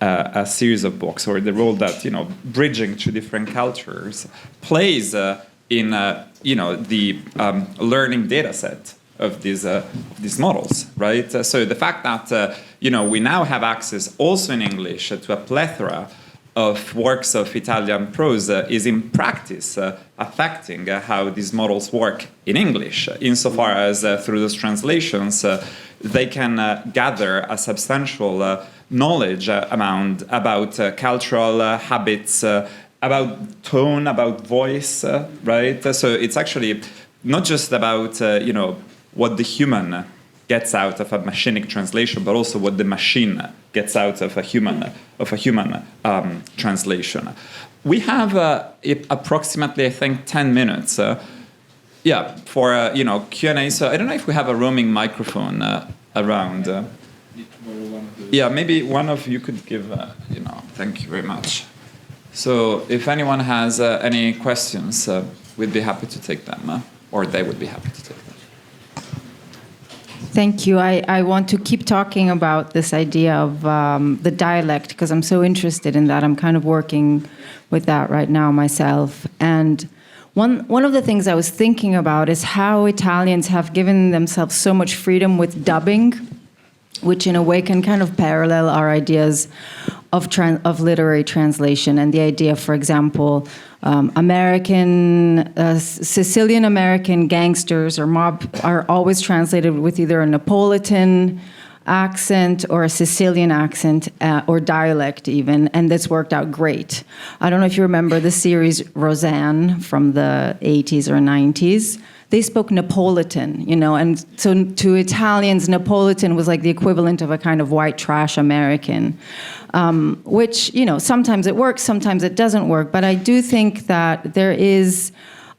a series of books, or the role that bridging to different cultures plays in the learning data set of these models, right? So the fact that we now have access also in English to a plethora of works of Italian prose is in practice affecting how these models work in English, insofar as through those translations they can gather a substantial knowledge amount about cultural habits, about tone, about voice, right? So it's actually not just about what the human gets out of a machinic translation, but also what the machine gets out of a human translation. We have approximately, I think, 10 minutes. For Q&A. So I don't know if we have a roaming microphone around. Maybe one of you could give. Thank you very much. So if anyone has any questions, we'd be happy to take them, or they would be happy to take them. Thank you. I want to keep talking about this idea of the dialect, because I'm so interested in that. I'm kind of working with that right now myself. And one of the things I was thinking about is how Italians have given themselves so much freedom with dubbing, which in a way can kind of parallel our ideas of literary translation, and the idea, for example, Sicilian American gangsters or mob are always translated with either a Napolitan accent or a Sicilian accent or dialect even, and this worked out great. I don't know if you remember the series Roseanne from the 80s or 90s. They spoke Napolitan, and so to Italians, Napolitan was like the equivalent of a kind of white trash American, which, sometimes it works, sometimes it doesn't work. But I do think that there is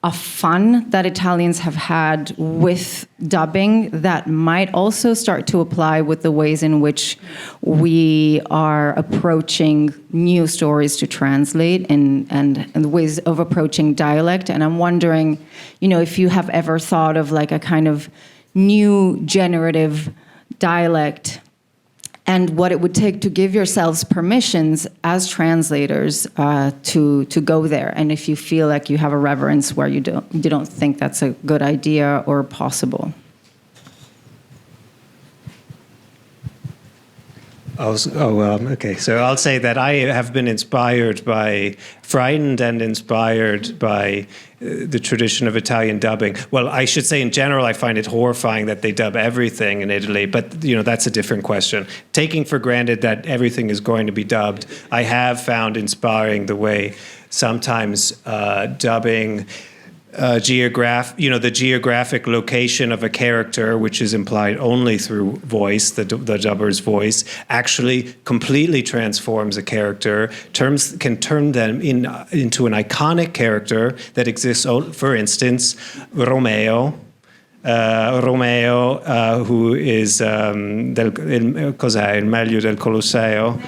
a fun that Italians have had with dubbing that might also start to apply with the ways in which we are approaching new stories to translate and the ways of approaching dialect. And I'm wondering, if you have ever thought of like a kind of new generative dialect and what it would take to give yourselves permissions as translators to go there, and if you feel like you have a reverence where you don't think that's a good idea or possible. Okay. So I'll say that I have been frightened and inspired by the tradition of Italian dubbing. Well, I should say in general, I find it horrifying that they dub everything in Italy, but that's a different question. Taking for granted that everything is going to be dubbed, I have found inspiring the way sometimes dubbing the geographic location of a character, which is implied only through voice, the dubber's voice, actually completely transforms a character, can turn them into an iconic character that exists. For instance, Romeo, who is cos'è? Il meglio del Colosseo?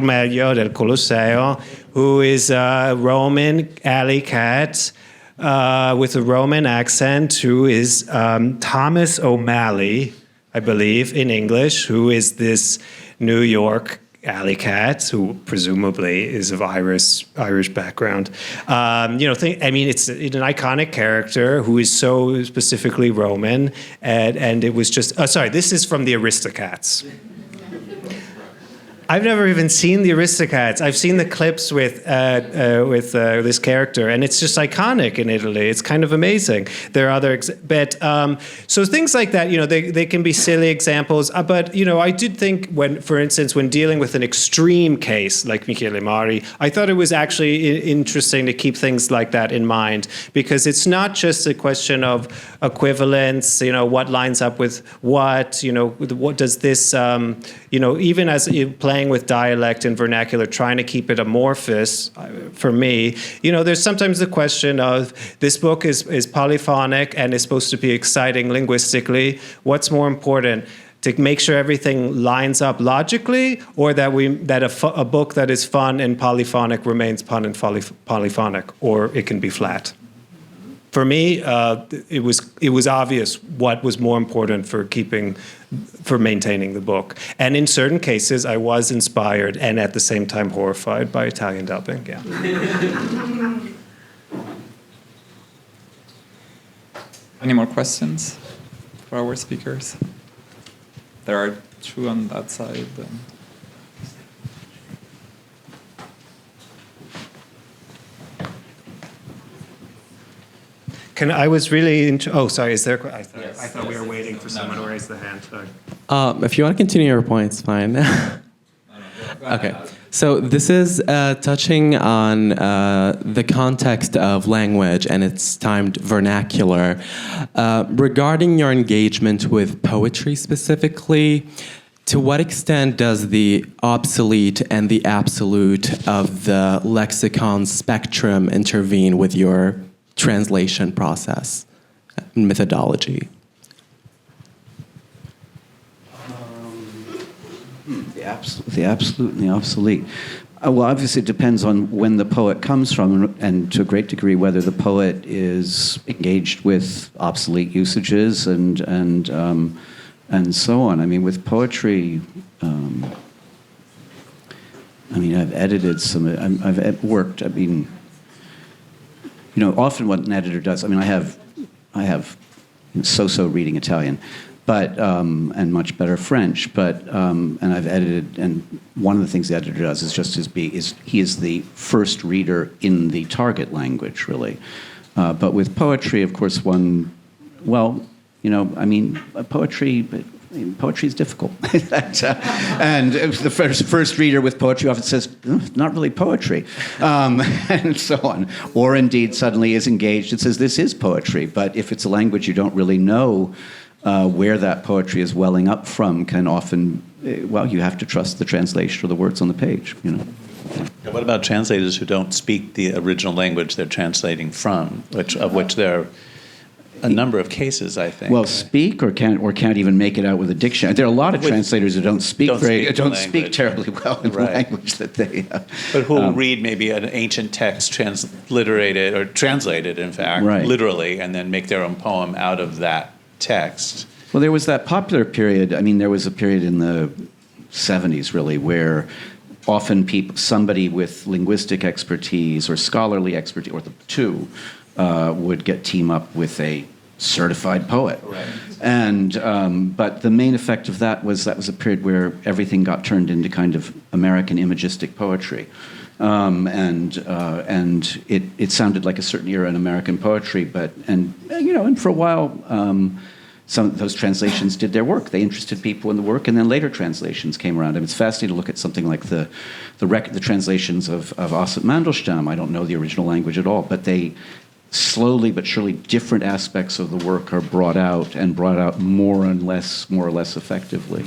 Meglio del Colosseo, who is a Roman alley cat with a Roman accent, who is Thomas O'Malley, I believe, in English, who is this New York alley cat who presumably is of Irish background. It's an iconic character who is so specifically Roman, and it was just. This is from the Aristocats. I've never even seen the Aristocats. I've seen the clips with this character, and it's just iconic in Italy. It's kind of amazing. There are other, so things like that. They can be silly examples. But I did think for instance, when dealing with an extreme case like Michele Mari, I thought it was actually interesting to keep things like that in mind, because it's not just a question of equivalence. What lines up with what? What does this? Even as playing with dialect and vernacular, trying to keep it amorphous, for me, there's sometimes the question of this book is polyphonic and is supposed to be exciting linguistically. What's more important, to make sure everything lines up logically, or that a book that is fun and polyphonic remains fun and polyphonic, or it can be flat? For me, it was obvious what was more important for maintaining the book. And in certain cases, I was inspired and at the same time horrified by Italian dubbing. Yeah. Any more questions for our speakers? There are two on that side. I was really sorry, is there? I thought we were waiting for someone to raise the hand. Sorry. If you want to continue your points, fine. Okay. So this is touching on the context of language and its timed vernacular. Regarding your engagement with poetry specifically, to what extent does the obsolete and the absolute of the lexicon spectrum intervene with your translation process and methodology? The absolute and the obsolete. Well, obviously it depends on when the poet comes from, and to a great degree whether the poet is engaged with obsolete usages and so on. I mean, with poetry, I've edited some. I've worked. Often what an editor does. I have so-so reading Italian, but and much better French. But and I've edited, and one of the things the editor does is he is the first reader in the target language, really. But with poetry, of course, poetry poetry is difficult. And the first reader with poetry often says, not really poetry, and so on. Or indeed suddenly is engaged and says, this is poetry. But if it's a language you don't really know where that poetry is welling up from, can often, well, you have to trust the translation or the words on the page, you know. What about translators who don't speak the original language they're translating from, of which there are a number of cases, I think. Well, speak or can't even make it out with a dictionary. There are a lot of translators who don't speak terribly well in the language that they. But who read maybe an ancient text translated, in fact, literally, and then make their own poem out of that text. Well, there was that popular period. I mean, there was a period in the 70s, really, where often somebody with linguistic expertise or scholarly expertise, or the two, would team up with a certified poet. Right. And but the main effect of that was a period where everything got turned into kind of American imagistic poetry. And it sounded like a certain era in American poetry, and for a while, some of those translations did their work. They interested people in the work, and then later translations came around. I mean, it's fascinating to look at something like the translations of Osip Mandelstam. I don't know the original language at all, but they slowly but surely different aspects of the work are brought out more or less effectively.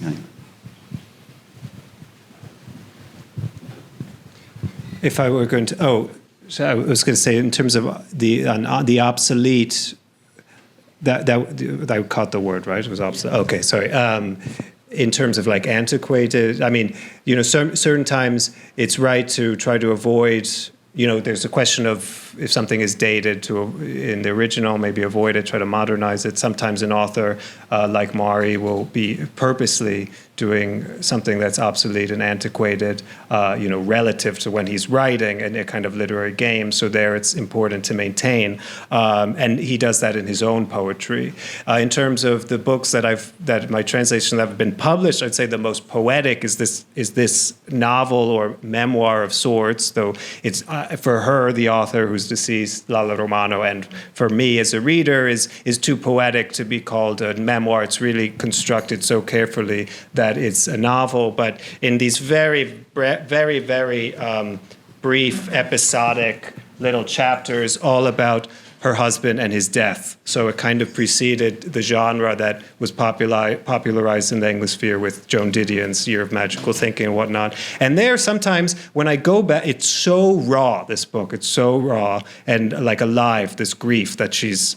Anyway. If I were going to, so I was going to say in terms of the obsolete. That I caught the word, right? It was obsolete. Okay, sorry. In terms of like antiquated, I mean, certain times it's right to try to avoid. There's a question of if something is dated in the original, maybe avoid it, try to modernize it. Sometimes an author like Mari will be purposely doing something that's obsolete and antiquated, relative to when he's writing, and a kind of literary game. So there, it's important to maintain, and he does that in his own poetry. In terms of the books that my translations have been published, I'd say the most poetic is this novel or memoir of sorts. Though it's for her, the author who's deceased, Lalla Romano, and for me as a reader, is too poetic to be called a memoir. It's really constructed so carefully that it's a novel, but in these very, very, very brief, episodic little chapters, all about her husband and his death. So it kind of preceded the genre that was popularized in the Anglosphere with Joan Didion's Year of Magical Thinking and whatnot. And there, sometimes when I go back, it's so raw, this book. It's so raw and like alive, this grief that she's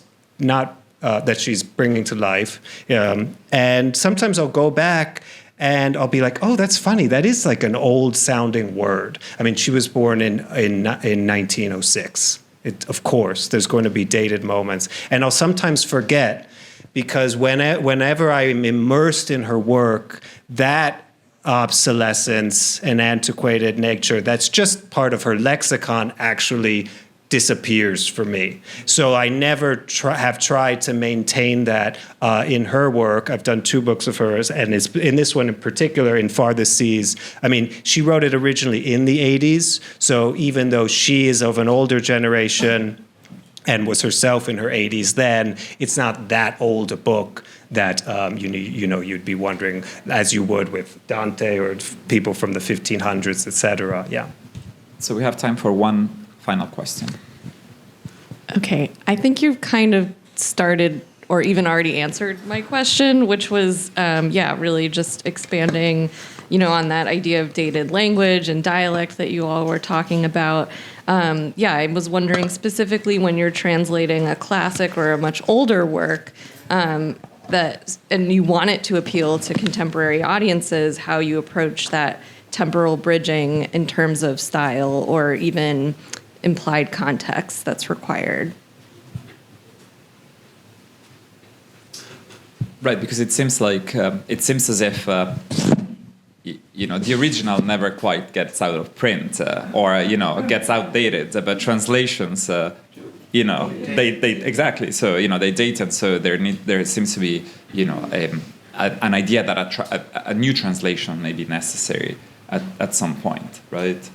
bringing to life. And sometimes I'll go back and I'll be like, oh, that's funny. That is like an old-sounding word. I mean, she was born in 1906. Of course, there's going to be dated moments. And I'll sometimes forget, because whenever I'm immersed in her work, that obsolescence and antiquated nature, that's just part of her lexicon, actually disappears for me. So I never have tried to maintain that in her work. I've done 2 books of hers, and it's, in this one in particular, In Farthest Seas, I mean, she wrote it originally in the 80s, so even though she is of an older generation and was herself in her 80s then, it's not that old a book that you'd be wondering, as you would with Dante or people from the 1500s, etc. Yeah. So we have time for one final question. Okay, I think you've kind of started or even already answered my question, which was, really just expanding, on that idea of dated language and dialect that you all were talking about. I was wondering specifically when you're translating a classic or a much older work, and you want it to appeal to contemporary audiences, how you approach that temporal bridging in terms of style or even implied context that's required. Right, because it seems as if the original never quite gets out of print or gets outdated, but translations they exactly, so they date it, so there seems to be an idea that a new translation may be necessary at some point, right?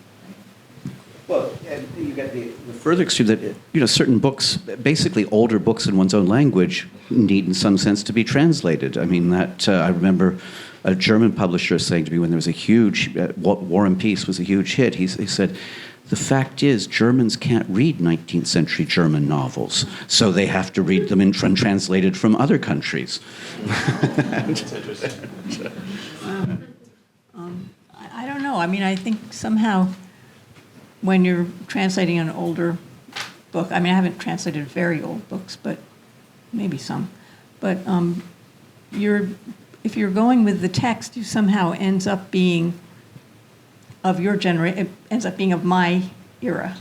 Well, and you get the further extreme that, certain books, basically older books in one's own language, need in some sense to be translated. I mean, I remember a German publisher saying to me when there was a huge, War and Peace was a huge hit, he said, the fact is Germans can't read 19th century German novels, so they have to read them translated from other countries. I don't know. I mean, I think somehow when you're translating an older book, I mean, I haven't translated very old books, but maybe some. But if you're going with the text, you somehow ends up being of your generation. It ends up being of my era.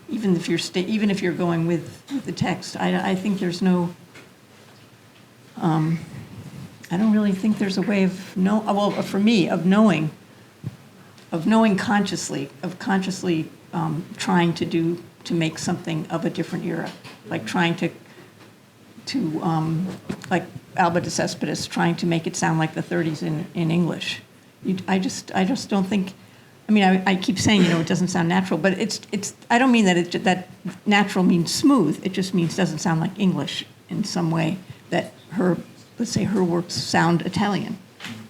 Even if you're going with the text, I think there's no. I don't really think there's a way of for me, of knowing consciously, trying to make something of a different era, like trying to like Alba de Cespedes, trying to make it sound like the 30s in English. I just don't think. I mean, I keep saying, it doesn't sound natural, but it's. I don't mean that natural means smooth. It just means doesn't sound like English in some way. That let's say her works sound Italian.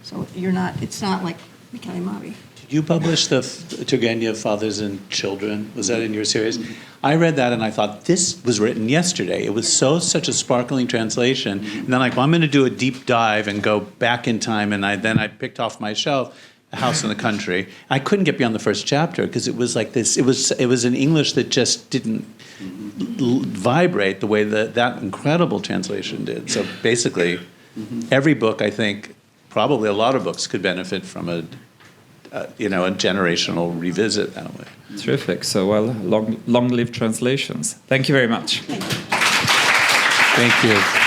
So it's not like Michele Mavi. Did you publish the Turgenev Fathers and Children? Was that in your series? I read that and I thought, this was written yesterday. It was such a sparkling translation. And then I'm going to do a deep dive and go back in time. And I picked off my shelf A House in the Country. I couldn't get beyond the first chapter because it was like this. It was an English that just didn't vibrate the way that incredible translation did. So basically, every book, I think, probably a lot of books could benefit from a generational revisit that way. Terrific. So, long live translations. Thank you very much. Thank you.